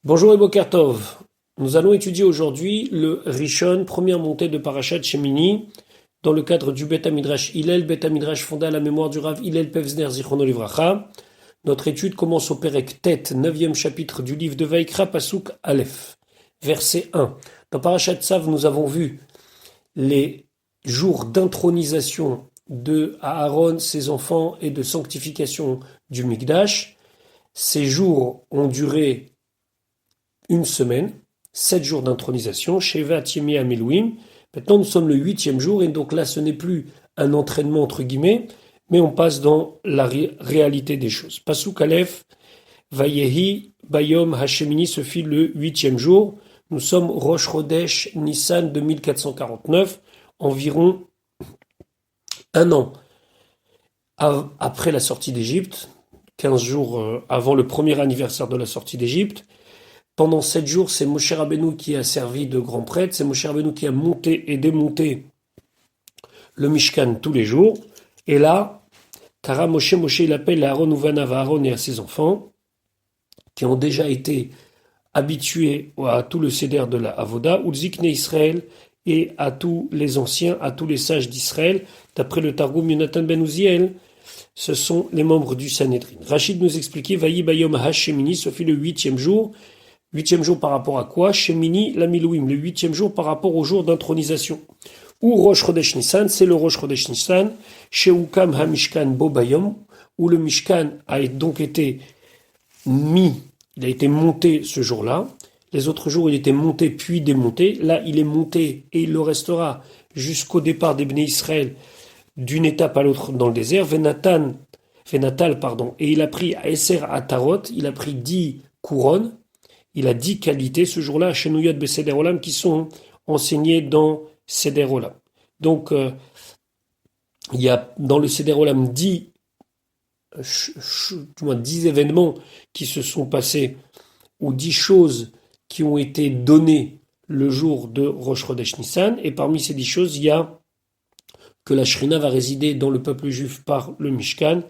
Bonjour et Boker Tov. Nous allons étudier aujourd'hui le Rishon, première montée de Parashat Shemini, dans le cadre du Bet Midrash Hillel, Bet Midrash fondé à la mémoire du Rav Hillel Pevzner Zichrono Livracha. Notre étude commence au Perek Tet, 9e chapitre du livre de Vaikra, Pasuk Aleph, verset 1. Dans Parashat Tzav, nous avons vu les jours d'intronisation de Aaron, ses enfants, et de sanctification du Mikdash. Ces jours ont duré une semaine, 7 jours d'intronisation, Sheva Tiemi Amelouim. Maintenant, nous sommes le 8e jour, et donc là, ce n'est plus un entraînement entre guillemets, mais on passe dans la réalité des choses. Pasuk Aleph, Vayehi, Bayom Hashemini se fit le 8e jour. Nous sommes Rosh Chodesh Nissan 2449, environ un an après la sortie d'Égypte, 15 jours avant le premier anniversaire de la sortie d'Égypte. Pendant 7 jours, c'est Moshe Rabbeinu qui a servi de grand prêtre, c'est Moshe Rabbeinu qui a monté et démonté le Mishkan tous les jours. Et là, Kara Moshe, il appelle Aaron Uvanav, Aaron et à ses enfants, qui ont déjà été habitués à tout le seder de la Avoda, Ulzikne Israël, et à tous les anciens, à tous les sages d'Israël. D'après le Targum Yonatan ben Uziel, ce sont les membres du Sanhedrin. Rachid nous expliquait, Vayi Bayom Hashemini, ce fut le 8e jour. 8e jour par rapport à quoi? Shemini la Milouim, le 8e jour par rapport au jour d'intronisation. Ou Rosh Chodesh Nissan, c'est le Rosh Chodesh Nissan, Sheukam HaMishkan Bo Bayom, où le Mishkan a donc été il a été monté ce jour-là. Les autres jours, il était monté puis démonté. Là, il est monté et il le restera jusqu'au départ des Bnei Israël d'une étape à l'autre dans le désert. Venatal, et il a pris Eser Atarot, il a pris 10 couronnes. Il a 10 qualités ce jour-là, chez Nouyot Beseder Olam, qui sont enseignées dans Seder Olam. Donc, il y a dans le Seder Olam 10 événements qui se sont passés, ou 10 choses qui ont été données le jour de Rosh Chodesh Nissan. Et parmi ces 10 choses, il y a que la Shrina va résider dans le peuple juif par le Mishkan,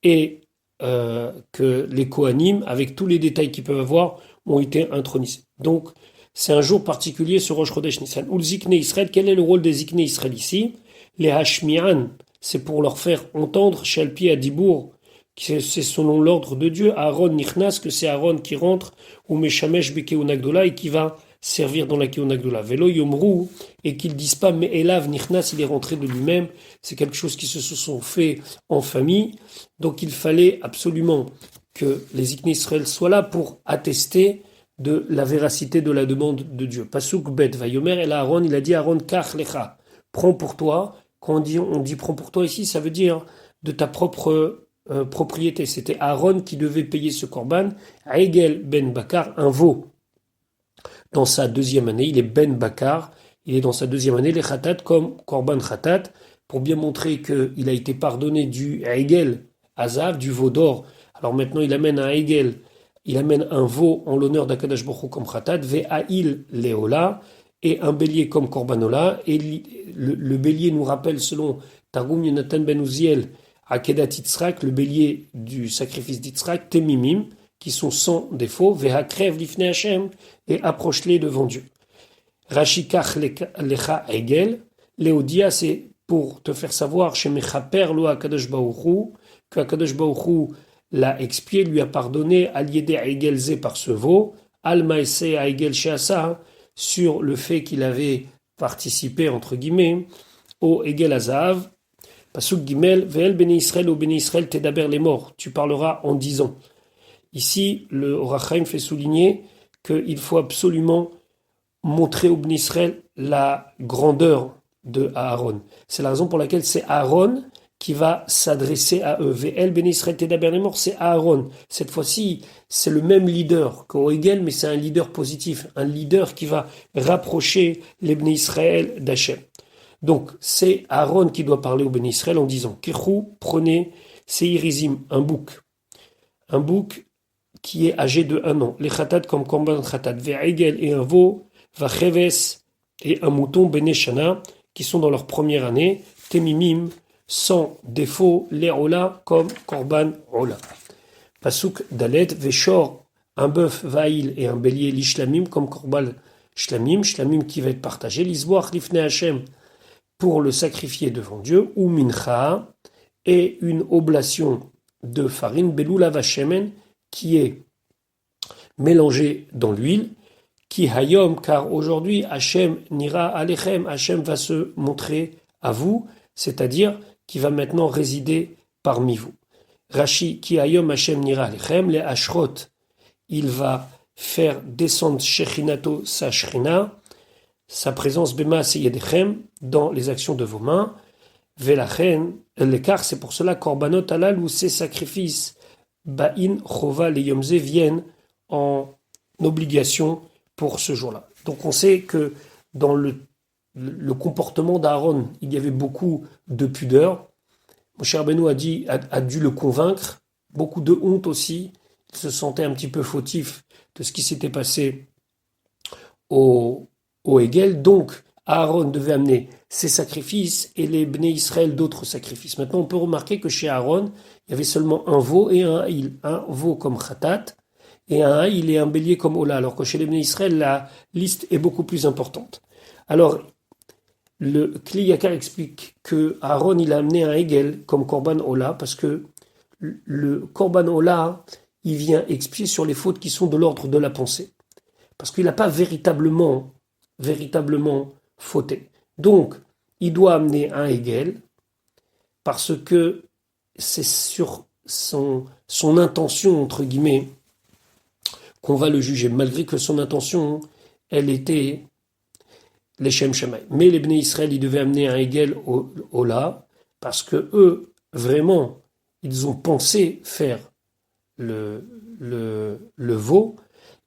et que les Kohanim, avec tous les détails qu'ils peuvent avoir, ont été intronisés. Donc, c'est un jour particulier, ce Rosh Chodesh Nissan. Ou le Zikne Israël, quel est le rôle des Zikne Israël ici? Les Hashmi'an, c'est pour leur faire entendre, Shalpi Adibour, c'est selon l'ordre de Dieu, Aaron Nichnas, que c'est Aaron qui rentre, ou Meshamesh Bekeon Agdola, et qui va servir dans la Keon Agdola. Velo Yomru, et qu'ils disent pas, mais Elav Nichnas, il est rentré de lui-même, c'est quelque chose qui se sont fait en famille, donc il fallait absolument que les Zikne Israël soient là pour attester de la véracité de la demande de Dieu. Pasuk Bet Vayomer, et là Aaron, il a dit Aaron Kach Lecha, prends pour toi. Quand on dit prends pour toi ici, ça veut dire de ta propre propriété. C'était Aaron qui devait payer ce korban. Aegel Ben Bakar, un veau. Dans sa deuxième année, il est Ben Bakar, il est dans sa deuxième année, les Khatat comme korban Khatat, pour bien montrer qu'il a été pardonné du Aegel Azav, du veau d'or. Alors maintenant, il amène un Hegel, il amène un veau en l'honneur d'Akadosh Baruch Hu comme Khatat, Ve'a'il Leola, et un bélier comme Korbanola. Et le bélier nous rappelle, selon Targum Yonatan ben Uziel, Akedat Yitzhak, le bélier du sacrifice d'Yitzhak, Temimim, qui sont sans défaut, Ve'akrev Lifne Hashem, et approche-les devant Dieu. Rashikach Lecha Hegel, Léodia, c'est pour te faire savoir, chez Mechaper Lo Akadosh Baruch Hu, que Akadosh Baruch Hu l'a expié, lui a pardonné, Aliédé à Egelzé par ce veau, Almaese à Egel Sheasa, sur le fait qu'il avait participé, entre guillemets, au Egel Azav, Pasuk Gimel, Ve'el Bene Israël, au Bene Israël, Tedaber les morts, tu parleras en disant. Ici, le Orach Chaim fait souligner qu'il faut absolument montrer au Bene Israël la grandeur de Aaron. C'est la raison pour laquelle c'est Aaron qui va s'adresser à eux. Ve'el ben Israël tedaber les morts, c'est Aaron. Cette fois-ci, c'est le même leader qu'au Hegel, mais c'est un leader positif, un leader qui va rapprocher les Bnei Israël d'Hachem. Donc, c'est Aaron qui doit parler aux Bnei Israël en disant, Kirou, prenez Seirizim, un bouc qui est âgé de 1 an, les Khatat comme Korban Khatat, Ve'egel et un veau, Vacheves et un mouton Bene Shana, qui sont dans leur première année, Temimim, sans défaut, les Ola comme Korban Ola. Pasuk Dalet, Veshor un bœuf vaïl et un bélier l'ishlamim comme korban shlamim, shlamim qui va être partagé, l'isboach lifnei Hashem pour le sacrifier devant Dieu, ou mincha, et une oblation de farine, belulav hashemen, qui est mélangée dans l'huile, qui hayom, car aujourd'hui Hashem nira alechem, Hashem va se montrer à vous, c'est-à-dire qui va maintenant résider parmi vous. Rashi, qui hayom Hashem nira alechem, les ashrot, il va faire descendre Shechinato sa Shrina, sa présence Bema Seyedechem dans les actions de vos mains. Velachen, l'écart, c'est pour cela Korbanot Halal ou ces sacrifices Ba'in Chova les Yomze viennent en obligation pour ce jour-là. Donc on sait que dans le comportement d'Aaron, il y avait beaucoup de pudeur. Moshe Rabbeinu a dû le convaincre, beaucoup de honte aussi. Il se sentait un petit peu fautif de ce qui s'était passé au Hegel. Donc, Aaron devait amener ses sacrifices et les Bnei Israël d'autres sacrifices. Maintenant, on peut remarquer que chez Aaron, il y avait seulement un veau et un haïl. Un veau comme khatat et un haïl et un bélier comme ola. Alors que chez les Bnei Israël, la liste est beaucoup plus importante. Alors, le Kli Yakar explique que Aaron, il a amené un Hegel comme korban ola parce que le korban ola, il vient expier sur les fautes qui sont de l'ordre de la pensée. Parce qu'il n'a pas véritablement fauté. Donc, il doit amener un Hegel parce que c'est sur son intention, entre guillemets, qu'on va le juger, malgré que son intention, elle était les Shem Shamaï. Mais les Bnei Israël, ils devaient amener un Hegel au là, parce que eux, vraiment, ils ont pensé faire le veau,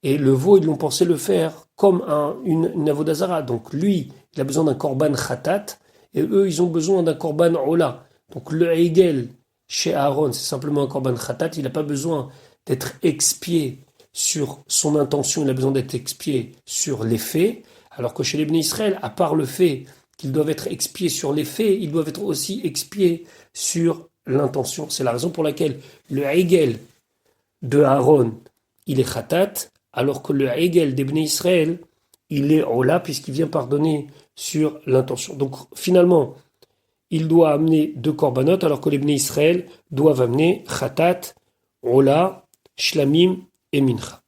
et le veau, ils l'ont pensé le faire comme une avodazara. Donc lui, il a besoin d'un korban khatat, et eux, ils ont besoin d'un korban ola. Donc le Hegel chez Aaron, c'est simplement un korban khatat, il n'a pas besoin d'être expié sur son intention, il a besoin d'être expié sur les faits, alors que chez les Bnei Israël, à part le fait qu'ils doivent être expiés sur les faits, ils doivent être aussi expiés sur l'intention. C'est la raison pour laquelle le Hegel de Aaron, il est khatat, alors que le Hegel des Bnei Israël, il est ola, puisqu'il vient pardonner sur l'intention. Donc finalement, il doit amener deux korbanot, alors que les Bnei Israël doivent amener khatat, ola, shlamim et mincha.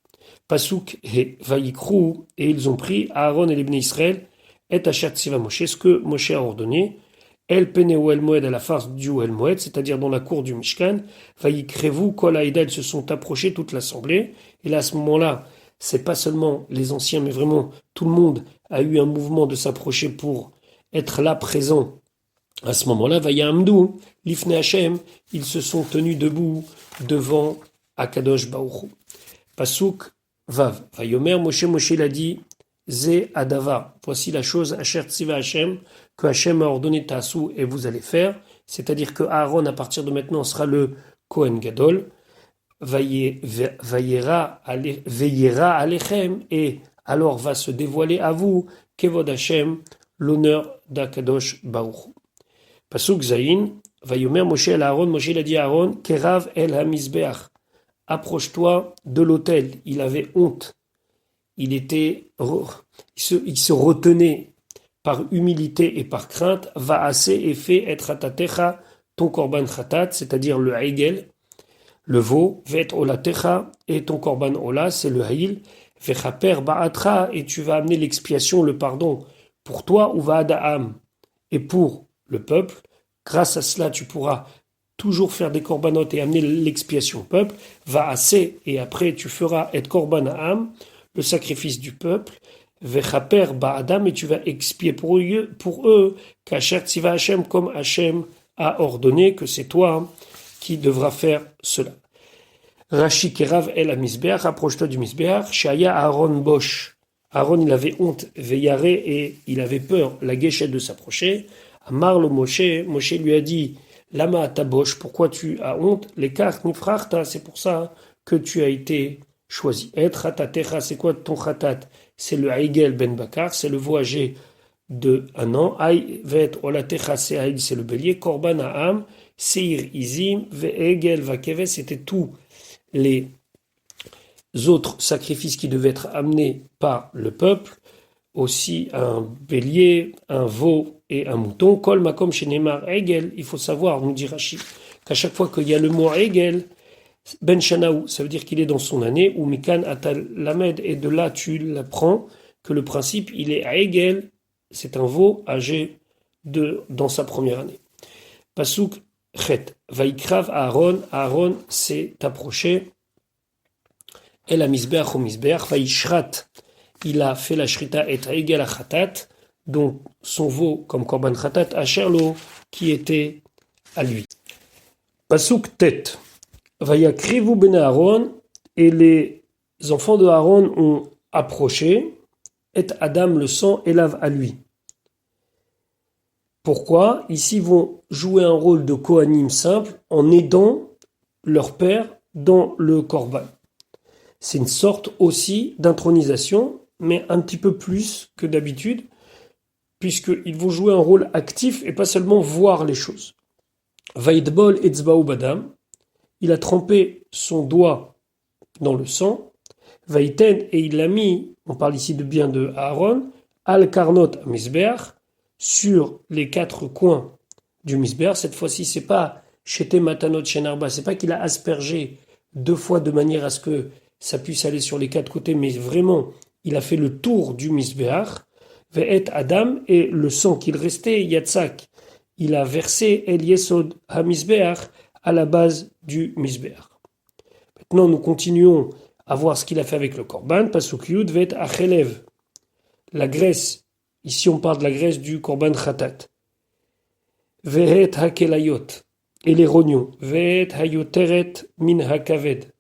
Pasuk et Vayikru, et ils ont pris Aaron et les Bnei Israël, et Asher Tziva Moshe, ce que Moshe a ordonné, El Pene ou El Moed à la face du El Moed, c'est-à-dire dans la cour du Mishkan, Vayikrevu, Kol Haïda, ils se sont approchés, toute l'assemblée, et là à ce moment-là, c'est pas seulement les anciens, mais vraiment tout le monde a eu un mouvement de s'approcher pour être là présent. À ce moment-là, Vayamdu, Lifne Hashem, ils se sont tenus debout devant Akadosh Baruch Hu. Pasuk Vav. Vayomer Moshe l'a dit, Ze Adava. Voici la chose, Asher Tziva Hashem, que Hashem a ordonné Tassou et vous allez faire. C'est-à-dire que Aaron, à partir de maintenant, sera le Kohen Gadol. Veillera Alechem, et alors va se dévoiler à vous, Kevod Hashem, l'honneur d'Akadosh Baruch. Pasuk Zayin. Vayomer Moshe el Aaron. Moshe l'a dit à Aaron, Kerav el Hamizbeach. Approche-toi de l'autel. Il avait honte. Il se retenait par humilité et par crainte. Va assez et fait être atatecha ton korban khatat, c'est-à-dire le haïgel, le veau. Vet olatecha et ton korban ola, c'est le haïl. Vechaper ba'atra et tu vas amener l'expiation, le pardon pour toi ou va'adaam et pour le peuple. Grâce à cela, tu pourras toujours faire des corbanotes et amener l'expiation au peuple, va assez, et après tu feras et korban ha'am, le sacrifice du peuple, vechaper ba'adam, et tu vas expier pour eux, qu'Asher tziva Hashem, comme Hashem a ordonné, que c'est toi qui devras faire cela. Rashi kerav el ha-mizbeach, rapproche-toi du mizbeach, shaya Aaron bosh. Aaron, il avait honte, veillare, et il avait peur, la guéchette de s'approcher. Amar le Moshe lui a dit, Lama tabosh, pourquoi tu as honte? L'écart nifrachta, c'est pour ça que tu as été choisi. Et khatatecha, c'est quoi ton khatat? C'est le haïgel ben bakar, c'est le veau âgé de 1 an. Aï vet olatecha, c'est le bélier. Korban ha'am, seir izim, ve'egel vakeves, c'était tous les autres sacrifices qui devaient être amenés par le peuple, aussi un bélier, un veau et un mouton. Kol makom shenemar egel, il faut savoir, nous dit Rashi, qu'à chaque fois qu'il y a le mot egel, ben shanaou, ça veut dire qu'il est dans son année, ou mikan atal lamed, et de là tu l'apprends que le principe il est à egel, c'est un veau âgé dans sa première année. Pasuk chet, vaikrav Aaron, Aaron s'est approché, el amisbeach au misbeach, vaishrat, il a fait la shrita et egel a chatat, donc son veau comme korban chatat, asherlo, qui était à lui. Pasuk tet, vayakrivu ben Aaron, et les enfants de Aaron ont approché, et Adam le sang élave à lui. Pourquoi? Ici, ils vont jouer un rôle de Kohanim simple en aidant leur père dans le korban. C'est une sorte aussi d'intronisation, mais un petit peu plus que d'habitude, puisqu'ils vont jouer un rôle actif et pas seulement voir les choses. Vaidbol etzba'u badam, il a trempé son doigt dans le sang. Vaiten, et il l'a mis, on parle ici de bien de Aaron, al karnot misbeach, sur les 4 coins du misbeach. Cette fois-ci, c'est pas chete matanot shenarba, c'est pas qu'il a aspergé 2 fois de manière à ce que ça puisse aller sur les 4 côtés, mais vraiment, il a fait le tour du misbeach. Ve'et Adam, et le sang qu'il restait, yatzak, il a versé el yesod ha-misbeach à la base du misbeach. Maintenant, nous continuons à voir ce qu'il a fait avec le korban. Pasuk yud ve'et achelev, la graisse. Ici, on parle de la graisse du korban chatat. Ve'et hakelayot, et les rognons. Ve'et hayoteret min hakaved,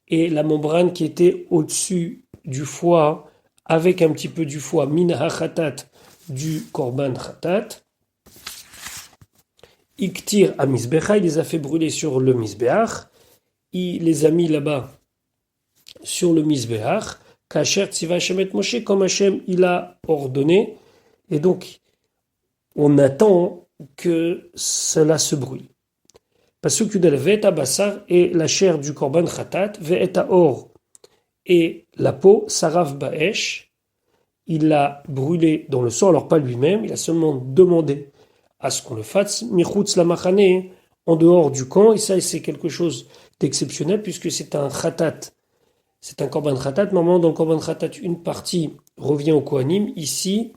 et la membrane qui était au-dessus du foie, avec un petit peu du foie, min hachatat, du korban chatat. Iktir a misbecha, il les a fait brûler sur le misbeach. Il les a mis là-bas sur le misbeach. Kasher tziva Hashem et Moshe, comme Hashem il a ordonné, et donc on attend que cela se brûle. Pasuk yudel ve'et basar, et la chair du korban chatat, ve'et or, et la peau, sarav ba'esh, il l'a brûlé dans le sang, alors pas lui-même, il a seulement demandé à ce qu'on le fasse, michutz la machane, en dehors du camp, et ça c'est quelque chose d'exceptionnel puisque c'est un chatat. C'est un korban khatat. Normalement, dans le korban khatat, une partie revient au kohanim. Ici,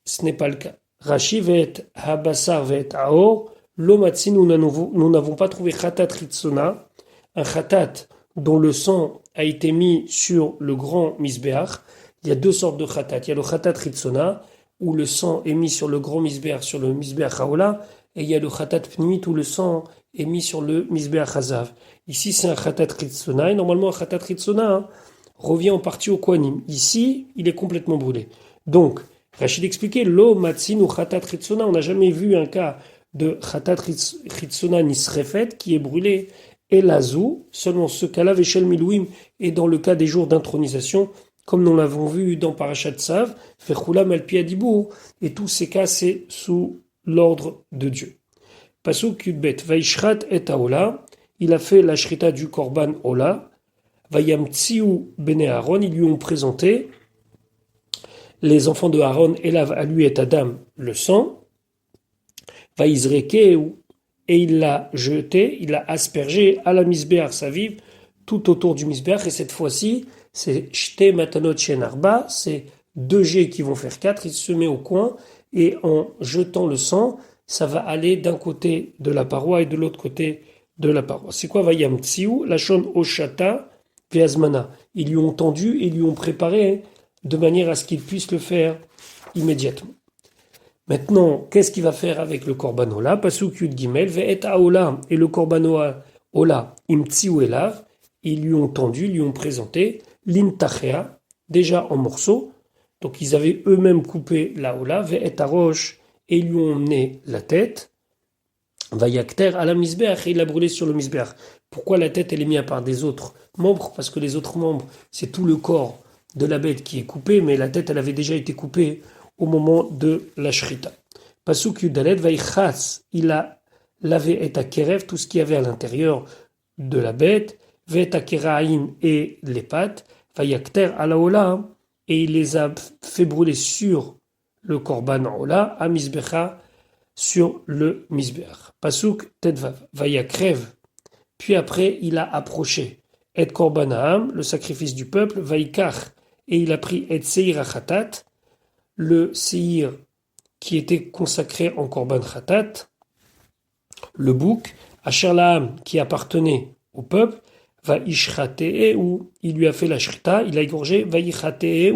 ce n'est pas le cas. Rashi ve'et habasar ve'et aor. Lomatsi, nous n'avons pas trouvé khatat ritsona, un khatat dont le sang a été mis sur le grand misbeach. Il y a 2 sortes de khatat. Il y a le khatat ritsona, où le sang est mis sur le grand misbeach, sur le misbeach haola, et il y a le khatat pnimit, où le sang est mis sur le misbeach hazav. Ici, c'est un khatat ritsona, et normalement, un khatat ritsona revient en partie au kohanim. Ici, il est complètement brûlé. Donc, Rachid expliquait, lo matsin ou khatat ritsona, on n'a jamais vu un cas de khatat ritsona nisrefet qui est brûlé, et l'azou, selon ce cas-là, veshel milouim, et dans le cas des jours d'intronisation, comme nous l'avons vu dans Parashat Tzav, fechulam al pi hadibur, et tous ces cas, c'est sous l'ordre de Dieu. Pasuk yudbet, vaishrat et haola, il a fait la shrita du korban ola, vayamtsiu bene Aaron, ils lui ont présenté, les enfants de Aaron élèvent à lui et Adam le sang, vaizrekeu, et il l'a jeté, il l'a aspergé à la misbeach saviv, tout autour du misbeach, et cette fois-ci, c'est shte matanot shenarba, c'est 2 jets qui vont faire 4, il se met au coin, et en jetant le sang, ça va aller d'un côté de la paroi et de l'autre côté de la paroi. C'est quoi Vayam Tsiou, la shon Oshata, Veazmana. Ils lui ont tendu et lui ont préparé de manière à ce qu'il puisse le faire immédiatement. Maintenant, qu'est-ce qu'il va faire avec le korban ola? Pasuk yud gimel, ve'et haola, et le korban ola, im tsiou elav, ils lui ont tendu, lui ont présenté, l'intachea, déjà en morceaux, donc ils avaient eux-mêmes coupé la ola, ve'et harosh, et ils lui ont emmené la tête, Vayakter à la misbeach, et il l'a brûlé sur le misbeach. Pourquoi la tête elle est mise à part des autres membres? Parce que les autres membres, c'est tout le corps de la bête qui est coupé, mais la tête elle avait déjà été coupée au moment de la shrita. Pasuk yudalet vaychas, il a lavé et à kerev tout ce qu'il y avait à l'intérieur de la bête, Vetakeraïn et les pattes, Vayakter alaola, et il les a fait brûler sur le korban ola, à misbecha, sur le misbeach. Pasuk tetvav, Vayakrev, puis après il a approché et korban ha'am, le sacrifice du peuple, Vaikach, et il a pris et seir achatat, le seir qui était consacré en korban chatat, le bouc, Asher Laham, qui appartenait au peuple, va ishratee, où il lui a fait la shrita, il a égorgé, va yichatee,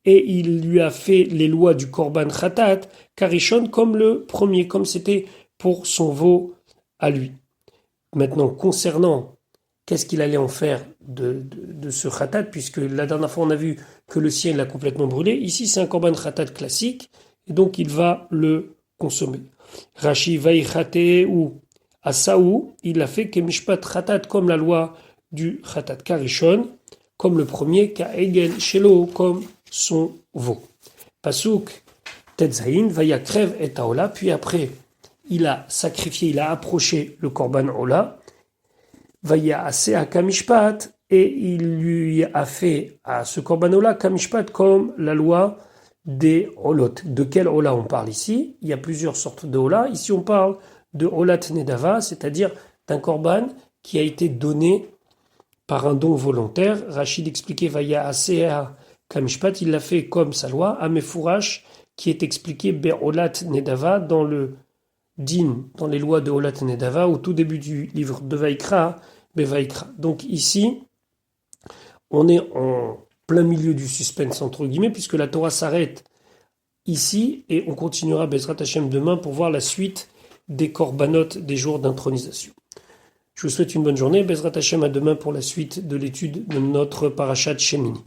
et il lui a fait les lois du korban khatat, karishon, comme le premier, comme c'était pour son veau à lui. Maintenant, concernant qu'est-ce qu'il allait en faire de ce khatat, puisque la dernière fois on a vu que le sien l'a complètement brûlé, ici c'est un korban khatat classique, et donc il va le consommer. Rashi va yichatee, ou à Saou, il a fait Kemishpat Khatat, comme la loi du Khatat Karishon, comme le premier, Ka'egel Shelo, comme son veau. Pasuk Tetzaïn, Vayakrev et Taola, puis après, il a sacrifié, il a approché le Korban Ola, Vayasea Kamishpat, et il lui a fait à ce Korban Ola Kamishpat comme la loi des Olot. De quel Ola on parle ici? Il y a plusieurs sortes de Ola. Ici, on parle de Olat Nedava, c'est-à-dire d'un korban qui a été donné par un don volontaire. Rachid expliquait Vaya Asea Kamishpat, il l'a fait comme sa loi. Amefourash, qui est expliqué Be'olat Nedava dans le din, dans les lois de Olat Nedava, au tout début du livre de Vaikra, Bevaikra. Donc ici, on est en plein milieu du suspense, entre guillemets, puisque la Torah s'arrête ici et on continuera Bezrat Hashem demain pour voir la suite des korbanot des jours d'intronisation. Je vous souhaite une bonne journée. Bezrat Hashem à demain pour la suite de l'étude de notre Parashat Shemini.